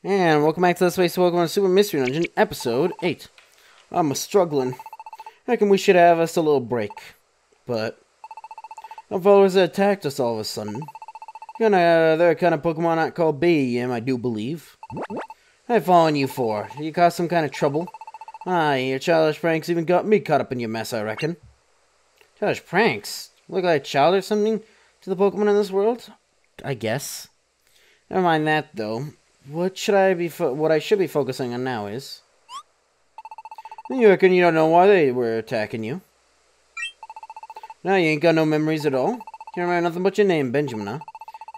And welcome back to Let's Play Pokémon Super Mystery Dungeon, Episode 8. I'm struggling. I reckon we should have us a little break. But our followers attacked us all of a sudden. They're a kind of Pokemon not called Zyphreium, I do believe. What am I following you for? Did you cause some kind of trouble? Your childish pranks even got me caught up in your mess, I reckon. Childish pranks? Look like a child or something to the Pokemon in this world? I guess. Never mind that, though. What I should be focusing on now is... You reckon you don't know why they were attacking you? No, you ain't got no memories at all? You remember nothing but your name, Benjamin, huh?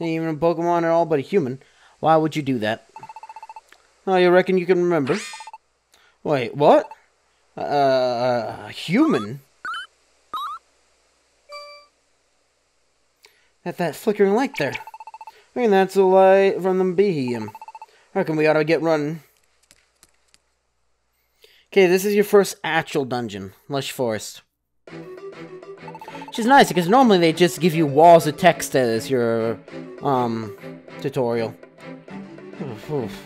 Ain't even a Pokemon at all but a human. Why would you do that? Oh, you reckon you can remember? Wait, what? Human? That flickering light there. I mean, that's a light from the Zyphreium. I reckon we ought to get running. Okay, this is your first actual dungeon. Lush Forest. Which is nice, because normally they just give you walls of text as your, tutorial.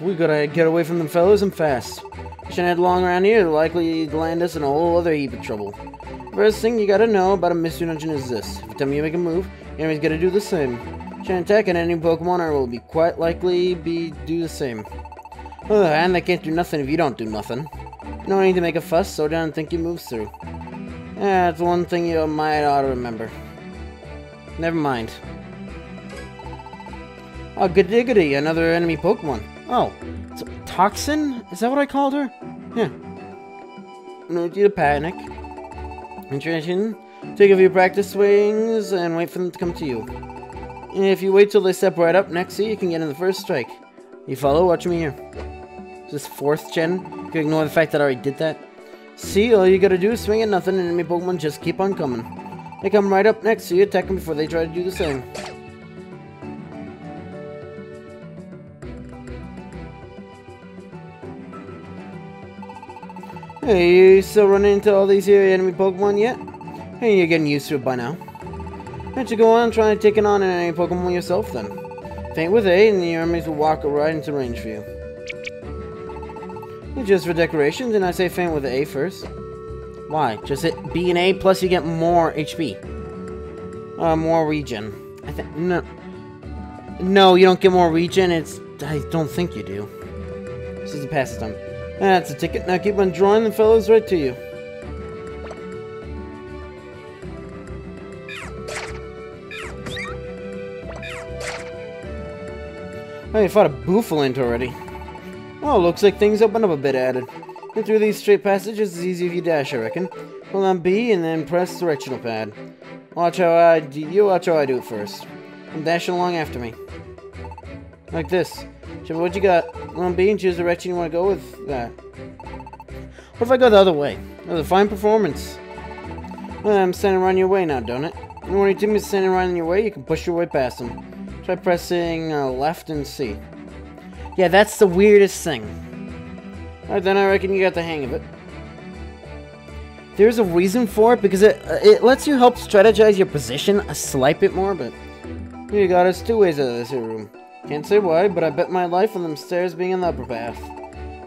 We gotta get away from them fellows and fast. Shouldn't head long around here, they're likely to land us in a whole other heap of trouble. First thing you gotta know about a mystery dungeon is this. Every time you make a move, your enemy's gotta do the same. Try and attack an enemy Pokemon or will be quite likely do the same. On the other hand, they can't do nothing if you don't do nothing. No need to make a fuss, so don't think your moves through. That's one thing you might ought to remember. Never mind. Oh, good diggity, another enemy Pokemon. Oh, so, Toxin? Is that what I called her? Yeah. No need to panic. Interaction. Take a few practice swings and wait for them to come to you. If you wait till they step right up next to you, you can get in the first strike. You follow? Watch me here. Is this 4th gen? You can ignore the fact that I already did that. See, all you gotta do is swing at nothing and enemy Pokemon just keep on coming. They come right up next to you, attack them before they try to do the same. Hey, you still running into all these here enemy Pokemon yet? Hey, you're getting used to it by now. Why don't you go on trying to take it on any Pokemon yourself then? Faint with A, and the enemies will walk right into range for you. Just for decoration, didn't I say faint with A first? Why? Just hit B and A, plus you get more HP. More regen. No. No, you don't get more regen, I don't think you do. This is a pass time. That's a ticket. Now keep on drawing the fellows right to you. Oh, you fought a Bouffalant already. Oh, looks like things open up a bit added. Get through these straight passages is easy if you dash, I reckon. Hold on B and then press directional pad. Watch how I do it first. And dash along after me. Like this. What you got? Hold on B and choose the direction you want to go with that. What if I go the other way? That was a fine performance. Well, I'm standing right in your way now, don't it? And when your team is standing right in your way, you can push your way past them. Try pressing left and C. Yeah, that's the weirdest thing. Alright, then I reckon you got the hang of it. There's a reason for it, because it lets you help strategize your position a slight bit more, but... Here you got us 2 ways out of this here room. Can't say why, but I bet my life on them stairs being in the upper path.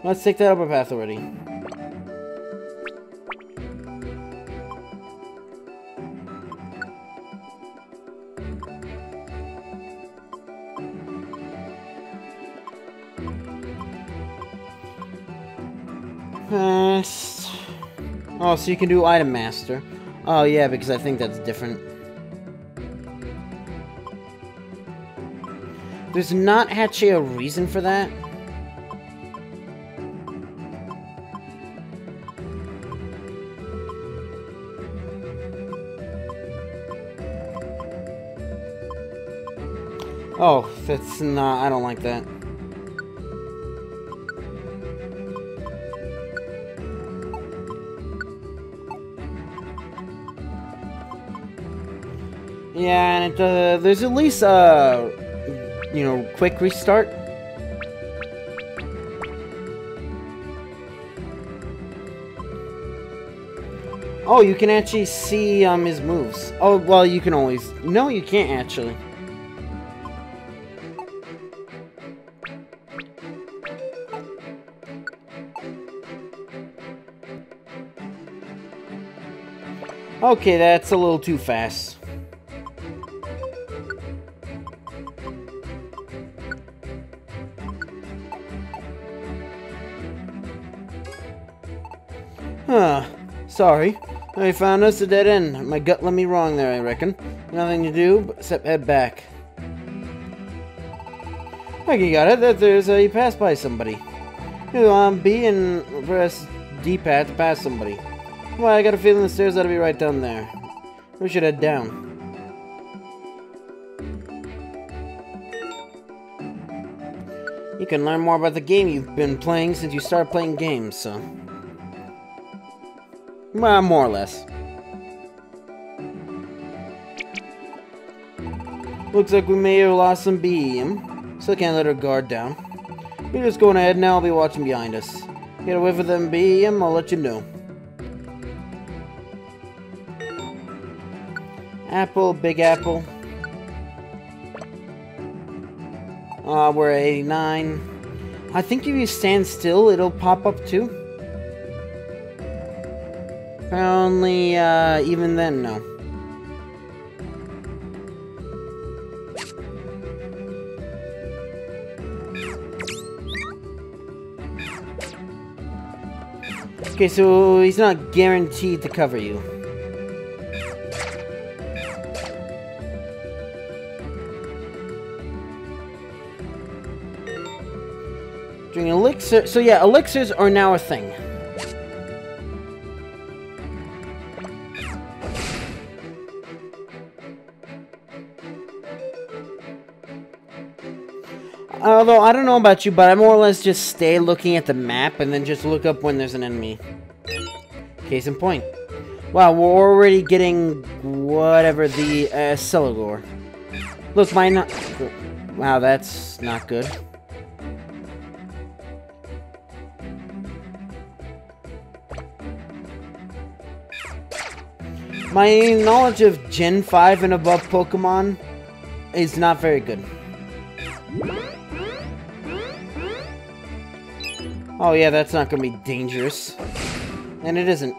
Let's take that upper path already. Oh, so you can do Item Master. Oh, yeah, because I think that's different. There's not actually a reason for that. Oh, that's not... I don't like that. Yeah, and there's at least, you know, quick restart. Oh, you can actually see his moves. Oh, well, you can always... No, you can't actually. Okay, that's a little too fast. Huh. Sorry. I found us a dead end. My gut led me wrong there, I reckon. Nothing to do except head back. Okay, got it. That there's you pass by somebody. You B and press D-pad to pass somebody. Well, I got a feeling the stairs ought to be right down there. We should head down. You can learn more about the game you've been playing since you started playing games, so... Well, more or less. Looks like we may have lost some BEM, so I can't let our guard down. We're just going ahead now, I'll be watching behind us. Get away with them BEM, I'll let you know. Apple, Big Apple. We're at 89. I think if you stand still, it'll pop up too. Apparently, even then, no. Okay, so he's not guaranteed to cover you. Drink elixir. So yeah, elixirs are now a thing. Although, I don't know about you, but I more or less just stay looking at the map and then just look up when there's an enemy. Case in point. Wow, we're already getting whatever the Celigor. Look, wow, that's not good. My knowledge of Gen 5 and above Pokemon is not very good. Oh yeah, that's not gonna be dangerous. And it isn't.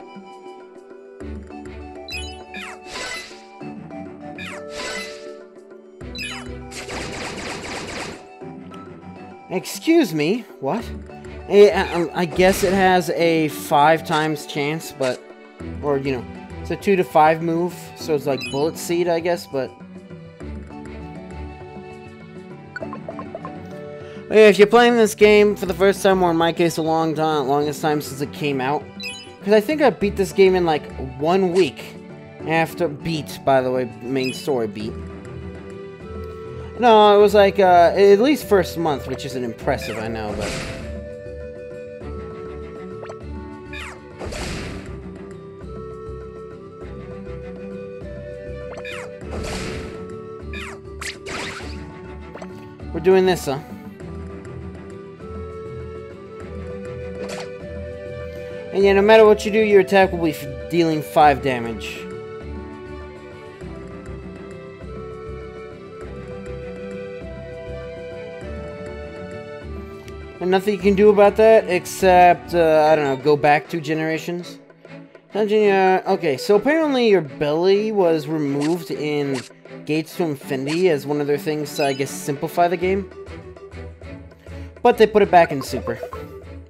Excuse me? What? I guess it has a 5 times chance, but... Or, you know, it's a 2 to 5 move, so it's like Bullet Seed, I guess, but... Yeah, if you're playing this game for the first time, or in my case, longest time since it came out, because I think I beat this game in like 1 week after beat, by the way, main story beat. No, it was like at least first month, which isn't impressive, I know, but. We're doing this, huh? And yeah, no matter what you do, your attack will be dealing 5 damage. And nothing you can do about that, except, I don't know, go back 2 generations? Okay, so apparently your belly was removed in Gates to Infinity as one of their things to, I guess, simplify the game. But they put it back in Super.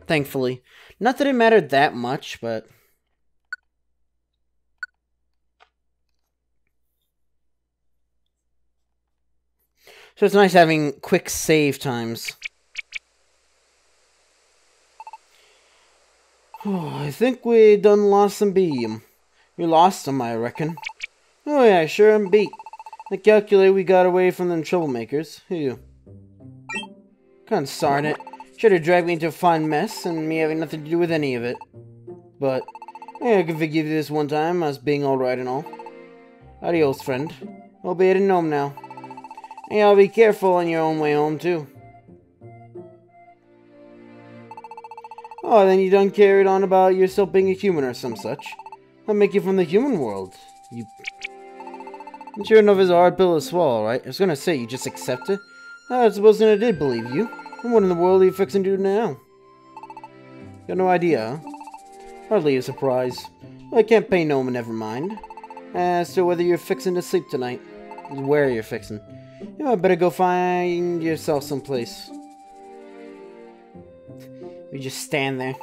Thankfully. Not that it mattered that much, but... So it's nice having quick save times. Oh, I think we done lost some beam. We lost them, I reckon. Oh yeah, sure am beat. I calculate we got away from them troublemakers. Who? Consarn it. Should have dragged me into a fine mess, and me having nothing to do with any of it. But, yeah, I can forgive you this one time, us being alright and all. Adios, friend. I'll be heading home now. Hey, I'll be careful on your own way home, too. Oh, then you done carried on about yourself being a human or some such. I'll make you from the human world. You... Sure enough is a hard pill to swallow, right? I was gonna say, you just accept it? I suppose I did believe you. And what in the world are you fixing to do now? Got no idea, huh? Hardly a surprise. Well, I can't pay no, never mind. as to whether you're fixing to sleep tonight. Where you're fixing. You might better go find yourself someplace. You just stand there.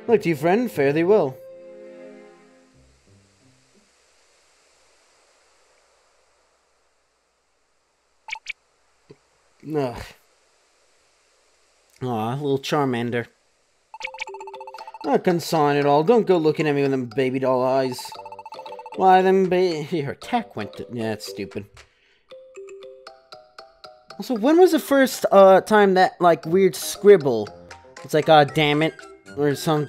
Look to you, friend. Fare thee well. Ugh. Aw, little Charmander. Not concerned at all. Don't go looking at me with them baby doll eyes. Why, her attack went to... Yeah, that's stupid. Also, when was the first time that, like, weird scribble? It's like, damn it. Or some...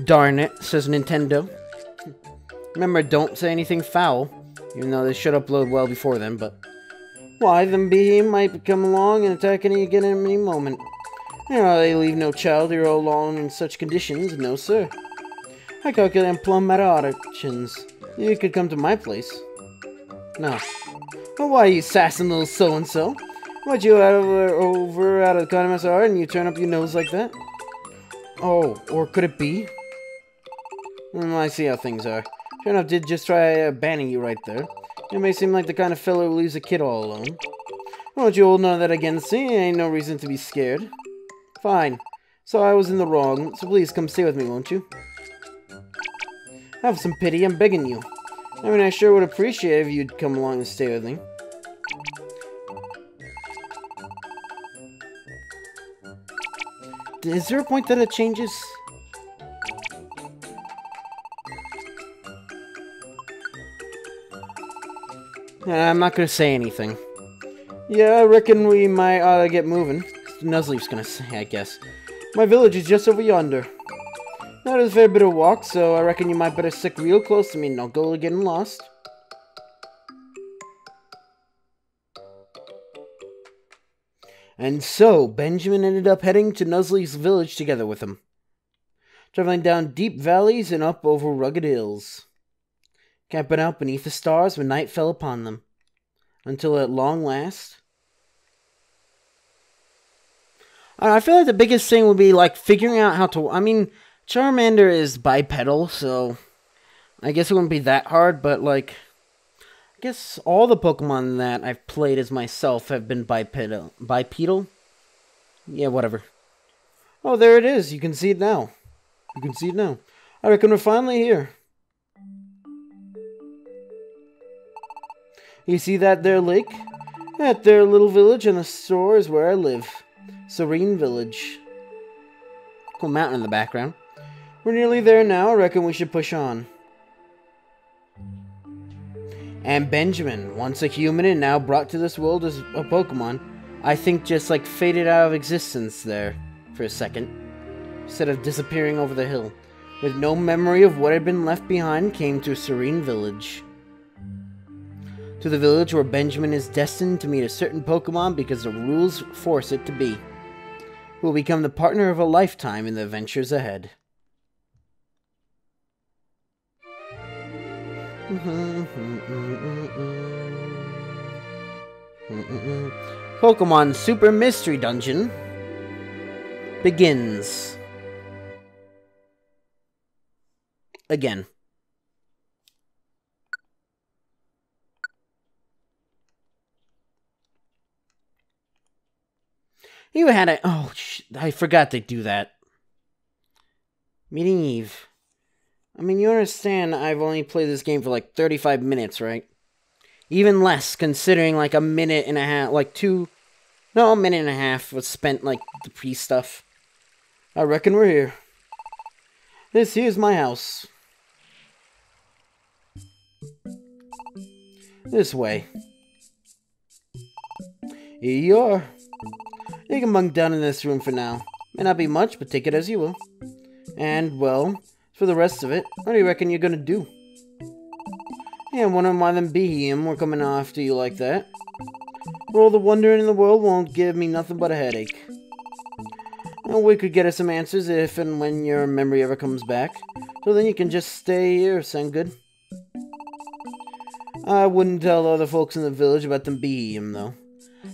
Darn it, says Nintendo. Remember, don't say anything foul. Even though they should upload well before then, but... Why, them Behem might come along and attack you again at any moment. You know, they leave no child here all alone in such conditions. No, sir. I calculate and plumb matter options. You could come to my place. No. Well, why, you sassing little so-and-so? What, you over out of the MSR and you turn up your nose like that? Oh, or could it be? I see how things are. Sure enough, did just try banning you right there. You may seem like the kind of fellow who leaves a kid all alone. Won't you hold none of that against me? Ain't no reason to be scared. Fine. So I was in the wrong, so please come stay with me, won't you? Have some pity, I'm begging you. I mean, I sure would appreciate it if you'd come along and stay with me. Is there a point that it changes? I'm not gonna say anything. Yeah, I reckon we might ought to get moving. Nuzleaf's gonna say, I guess. My village is just over yonder. That is a fair bit of walk, so I reckon you might better stick real close to me and don't go getting lost. And so, Benjamin ended up heading to Nuzleaf's village together with him. Traveling down deep valleys and up over rugged hills. Camping out beneath the stars when night fell upon them. Until at long last... I feel like the biggest thing would be, like, figuring out how to... I mean, Charmander is bipedal, so... I guess it wouldn't be that hard, but, like... I guess all the Pokemon that I've played as myself have been bipedal. Bipedal? Yeah, whatever. Oh, there it is. You can see it now. You can see it now. I reckon we're finally here. You see that there lake? That there little village and the store is where I live. Serene Village. Cool mountain in the background. We're nearly there now. I reckon we should push on. And Benjamin, once a human and now brought to this world as a Pokemon, I think just like faded out of existence there for a second. Instead of disappearing over the hill. With no memory of what had been left behind, came to Serene Village. To the village where Benjamin is destined to meet a certain Pokemon because the rules force it to be. Who will become the partner of a lifetime in the adventures ahead. Pokemon Super Mystery Dungeon begins. Again. You had a... Oh, I forgot to do that. Meeting Eve. I mean, you understand I've only played this game for like 35 minutes, right? Even less, considering like a minute and a half, like a minute and a half was spent like the pre-stuff. I reckon we're here. This here's my house. This way. Here you are. You can bunk down in this room for now. May not be much, but take it as you will. And, well, for the rest of it, what do you reckon you're gonna do? Yeah, wondering why them Behem were coming after you like that. For all the wondering in the world won't give me nothing but a headache. Well, we could get us some answers if and when your memory ever comes back. So then you can just stay here, sound good? I wouldn't tell other folks in the village about them Behem, though.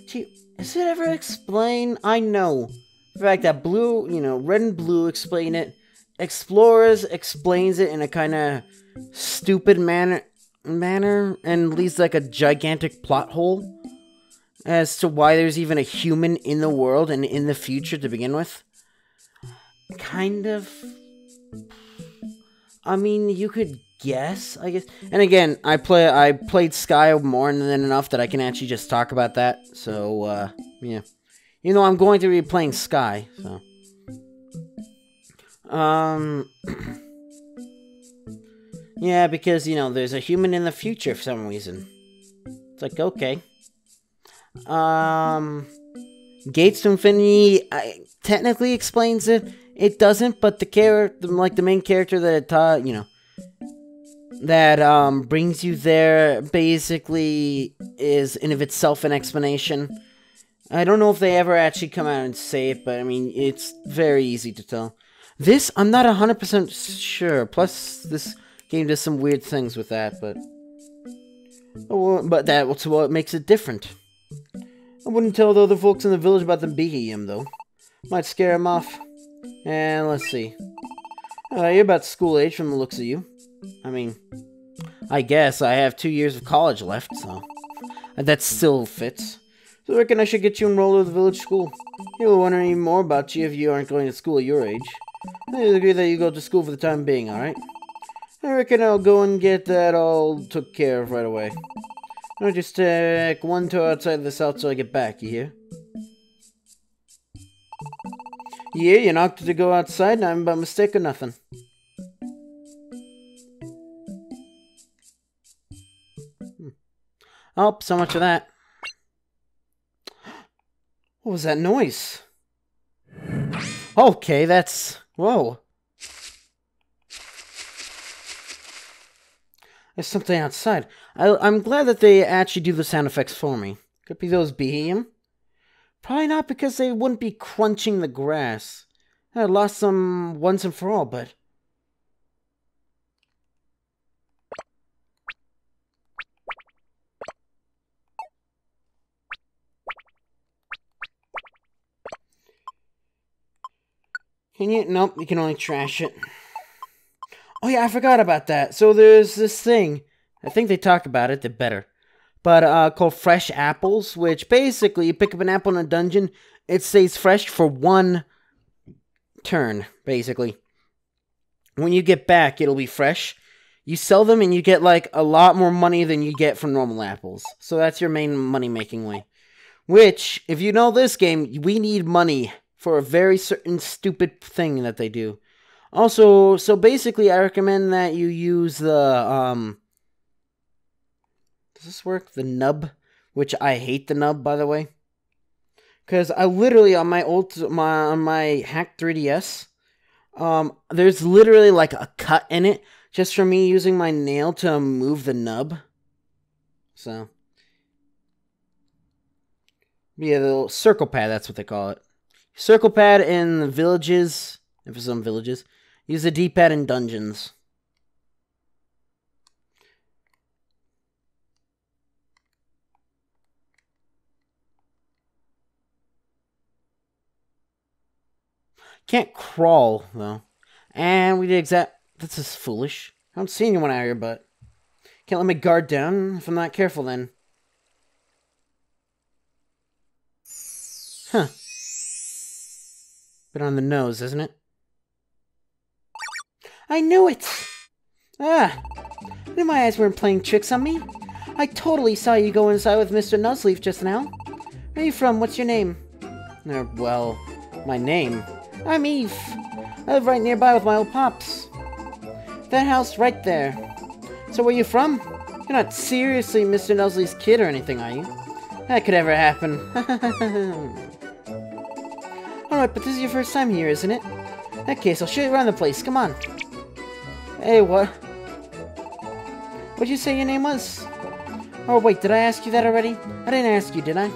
Gee, is it ever explained? I know. The fact that blue, red and blue explain it. Explorers explains it in a kind of stupid manner and leaves like a gigantic plot hole as to why there's even a human in the world and in the future to begin with. Kind of. I mean, you could guess, I guess. And again, I played Sky more than enough that I can actually just talk about that. So, yeah. You know, I'm going to be playing Sky, so. Yeah, because, you know, there's a human in the future for some reason. It's like, okay. Gates to Infinity technically explains it. It doesn't, but the main character that, you know, that, brings you there basically is in of itself an explanation. I don't know if they ever actually come out and say it, but I mean, it's very easy to tell. This, I'm not 100% sure. Plus, this game does some weird things with that, but that's what makes it different. I wouldn't tell the other folks in the village about the Zyphreium, though. Might scare them off. And let's see. You're about school age from the looks of you. I mean, I guess I have 2 years of college left, so that still fits. So I reckon I should get you enrolled at the village school. You'll wonder any more about you if you aren't going to school at your age. I agree that you go to school for the time being, alright? I reckon I'll go and get that all took care of right away. I'll just take one tour outside of this house till I get back, you hear? Yeah, you're not to go outside, and I'm by mistake or nothing. Oh, so much of that. What was that noise? Okay, that's... Whoa. There's something outside. I'm glad that they actually do the sound effects for me. Could be those Zyphreium. Probably not, because they wouldn't be crunching the grass. I lost them once and for all, but... Can you? Nope, you can only trash it. Oh yeah, I forgot about that. So there's this thing. I think they talk about it, they're better. But, called Fresh Apples, which basically, you pick up an apple in a dungeon, it stays fresh for one turn, basically. When you get back, it'll be fresh. You sell them and you get, like, a lot more money than you get from normal apples. So that's your main money-making way. Which, if you know this game, we need money for a very certain stupid thing that they do. Also, so basically, I recommend that you use the, does this work? The nub? Which I hate the nub, by the way. Because I literally, on my hacked 3DS, there's literally like a cut in it just from me using my nail to move the nub. So. Yeah, the little circle pad, that's what they call it. Circle pad in the villages, for some villages. Use the D-pad in dungeons. Can't crawl, though. And we did That's just foolish. I don't see anyone out here, but... Can't let my guard down if I'm not careful, then. Huh. Bit on the nose, isn't it? I knew it! Ah! Knew my eyes weren't playing tricks on me. I totally saw you go inside with Mr. Nuzzleaf just now. Where are you from? What's your name? Well, my name... I'm Eve. I live right nearby with my old pops. That house right there. So where you from? You're not seriously Mr. Nuzzleaf's kid or anything, are you? That could ever happen. Alright, but this is your first time here, isn't it? In that case, I'll show you around the place. Come on. Hey, what? What'd you say your name was? Oh, wait, did I ask you that already? I didn't ask you, did I?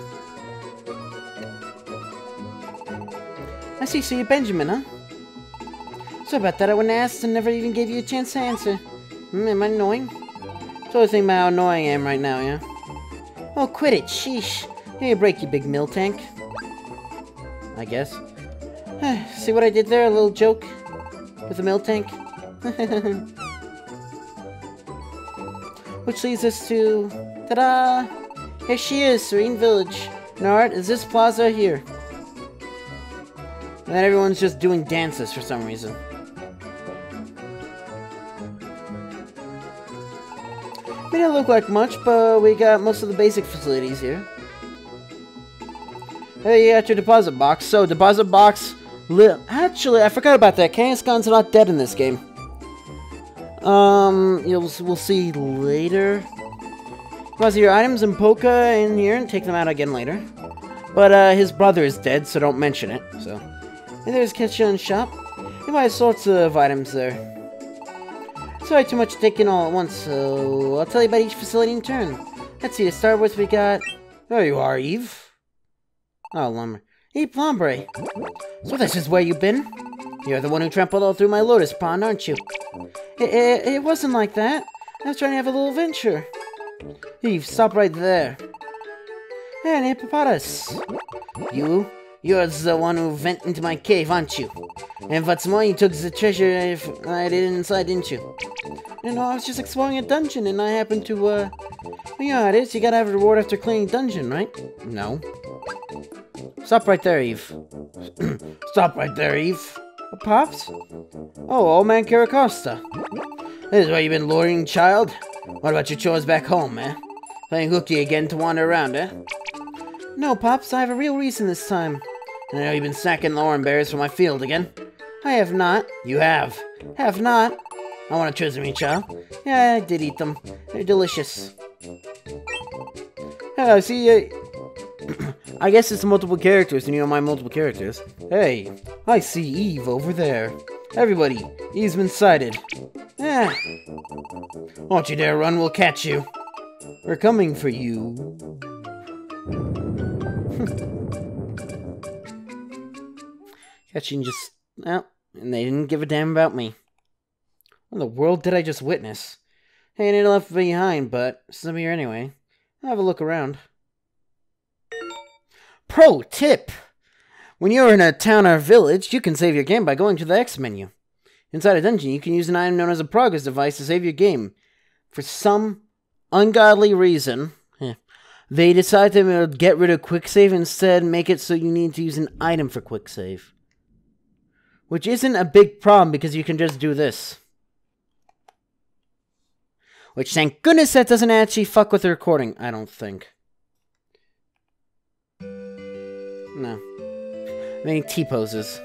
I see, so you're Benjamin, huh? So about that, I wouldn't ask and never even gave you a chance to answer. Am I annoying? Totally think about how annoying I am right now, yeah? Oh, quit it, sheesh. Here you break, you big mill tank. I guess. See what I did there, a little joke? with a milk tank. Which leads us to... Ta-da! Here she is, Serene Village. Nard, is this plaza here? And then everyone's just doing dances for some reason. May not look like much, but we got most of the basic facilities here. Hey, you got your deposit box. So, deposit box... Actually, I forgot about that. Kangaskhan's not dead in this game. We'll see later. Deposit your items and Poke in here and take them out again later. But, his brother is dead, so don't mention it, so... And there's kitchen and shop. You buy sorts of items there. Sorry, too much to take in all at once, so I'll tell you about each facility in turn. Let's see, to start with, we got... There you are, Eve. Oh, lumber. Hey, Plombre. So this is where you've been? You're the one who trampled all through my lotus pond, aren't you? It wasn't like that. I was trying to have a little adventure. Eve, stop right there. Hey, an hippopotamus. You're the one who went into my cave, aren't you? And what's more, you took the treasure I did inside, didn't you? No, I was just exploring a dungeon, and I happened to, You know how it is, you gotta have a reward after clearing a dungeon, right? No. Stop right there, Eve. Stop right there, Eve. Pops? Oh, old man Caracosta. This is where you've been loitering, child? What about your chores back home, eh? Playing hooky again to wander around, eh? No, Pops, I have a real reason this time. I know you've been snacking lauren berries from my field again. I have not. You have. Have not. I want to choose me, child. Yeah, I did eat them. They're delicious. Yeah, see, I guess it's multiple characters, and you know my multiple characters. Hey, I see Eve over there. Everybody, Eve's been sighted. Eh. Don't you dare run, we'll catch you. We're coming for you. Catching just... Well, and they didn't give a damn about me. What in the world did I just witness? Hey, I ain't left behind, but since I'm here anyway, I'll have a look around. Pro tip! When you're in a town or village, you can save your game by going to the X menu. Inside a dungeon, you can use an item known as a progress device to save your game. For some ungodly reason, they decided to get rid of quick save and instead make it so you need to use an item for quick save. Which isn't a big problem because you can just do this. Which, thank goodness, that doesn't actually fuck with the recording, I don't think. No. Many T-poses.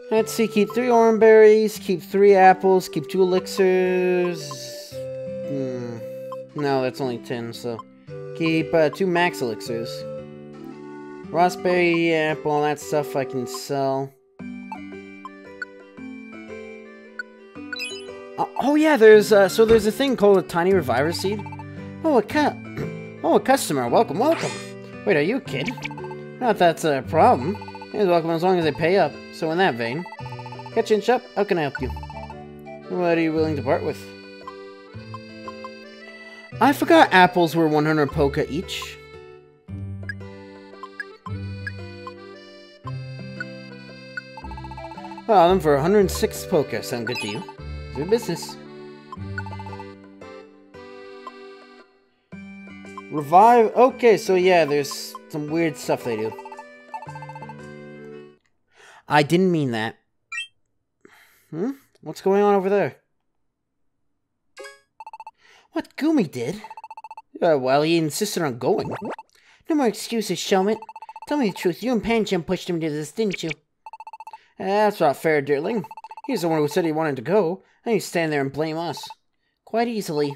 Let's see, keep 3 orange berries, keep 3 apples, keep 2 elixirs. No, that's only 10, so... Keep 2 max elixirs. Raspberry, apple, all that stuff I can sell. Oh yeah, there's a thing called a tiny reviver seed. Oh, a customer. Welcome, welcome. Wait, are you a kid? Not that's a problem. He's welcome as long as they pay up. So in that vein, kitchen shop, how can I help you? What are you willing to part with? I forgot apples were 100 Poke each. Well, them for 106 Poke. Sound good to you? Do business. Revive. Okay, so yeah, there's some weird stuff they do. I didn't mean that. What's going on over there? What Gumi did? Well, he insisted on going. No more excuses, Shellmet. Tell me the truth, you and Pancham pushed him to this, didn't you? That's not fair, dearling. He's the one who said he wanted to go, and you stand there and blame us. Quite easily.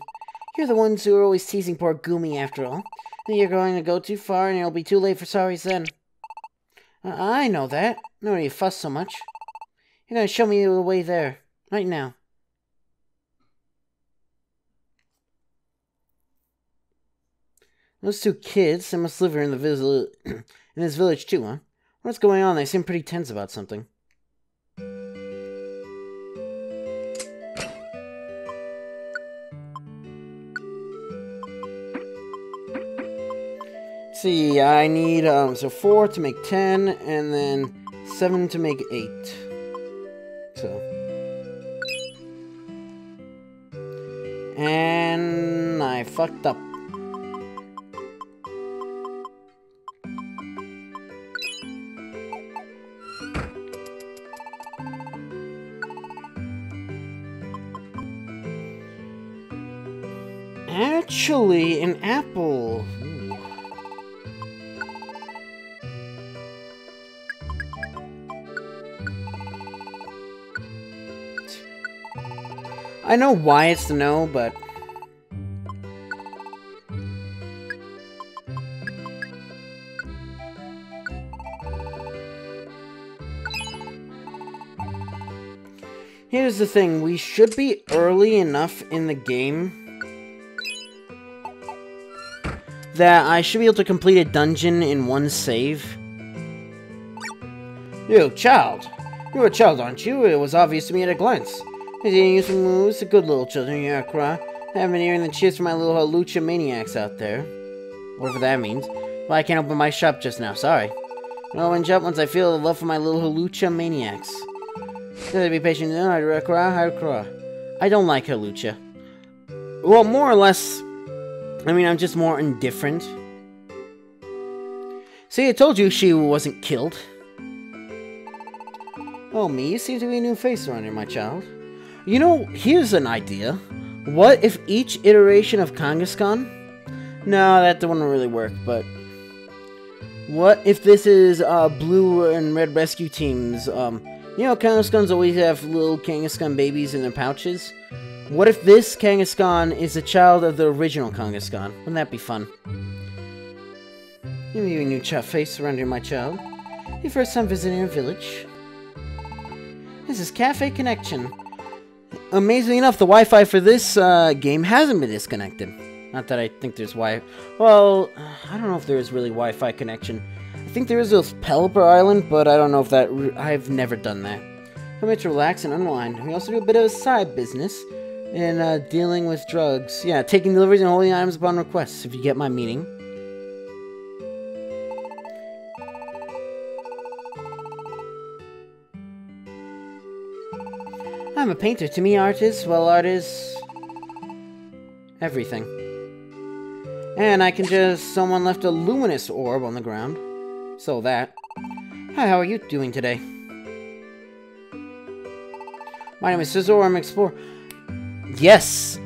You're the ones who are always teasing poor Gumi, after all. And you're going to go too far, and it'll be too late for sorries then. I know that. No need to fuss so much. You're going to show me the way there. Right now. Those 2 kids, they must live here in the in this village too, huh? What's going on? They seem pretty tense about something. See, I need, so 4 to make 10, and then 7 to make 8. So. And I fucked up. Actually, an apple. Ooh. I know why it's the no, but... Here's the thing, we should be early enough in the game that I should be able to complete a dungeon in one save. You, child. You're a child, aren't you? It was obvious to me at a glance. He's eating you some moves. The good little children, you cry. I haven't been hearing the cheers from my little halucha maniacs out there. Whatever that means. Well, I can't open my shop just now, sorry. I'll open shop once I feel the love for my little halucha maniacs. Gotta be patient. I don't like halucha. Well, more or less... I mean, I'm just more indifferent. See, I told you she wasn't killed. Oh, me, you seem to be a new face around here, my child. You know, here's an idea. What if each iteration of Kangaskhan... No, that wouldn't really work, but... What if this is, blue and red rescue teams, You know, Kangaskhan's always have little Kangaskhan babies in their pouches? What if this Kangaskhan is a child of the original Kangaskhan? Wouldn't that be fun? You have a new face around here, my child. Your first time visiting our village. This is Cafe Connection. Amazingly enough, the Wi-Fi for this game hasn't been disconnected. Not that I think there's Well, I don't know if there is really Wi-Fi connection. I think there is a Pelipper Island, but I don't know if that... I've never done that. Come here to relax and unwind. We also do a bit of a side business. And dealing with drugs. Yeah, taking deliveries and holding items upon request, if you get my meaning. I'm a painter. To me, art is, well, art is... everything. And I can just... Someone left a luminous orb on the ground. So that. Hi, how are you doing today? My name is Scizor, I'm an explorer. Yes!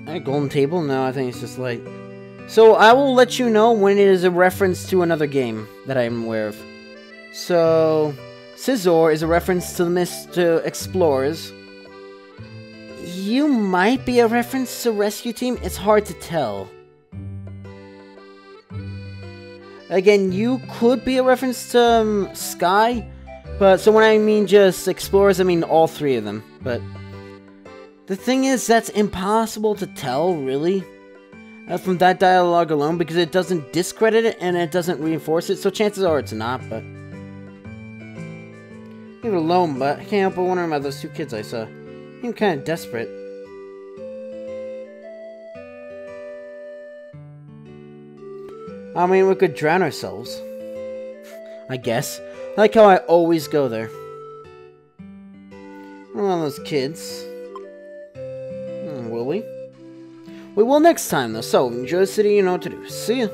A golden table? No, I think it's just light. So, I will let you know when it is a reference to another game that I am aware of. So, Scizor is a reference to the to Explorers. You might be a reference to Rescue Team. It's hard to tell. Again, you could be a reference to Sky. But, so when I mean just Explorers, I mean all three of them. But... the thing is, that's impossible to tell, really, from that dialogue alone, because it doesn't discredit it, and it doesn't reinforce it, so chances are it's not, but... Leave it alone, but I can't help but wondering about those two kids I saw. I'm kind of desperate. I mean, we could drown ourselves. I guess. I like how I always go there. One of those kids... will we? We will next time, though. So, enjoy the city, you know what to do. See ya.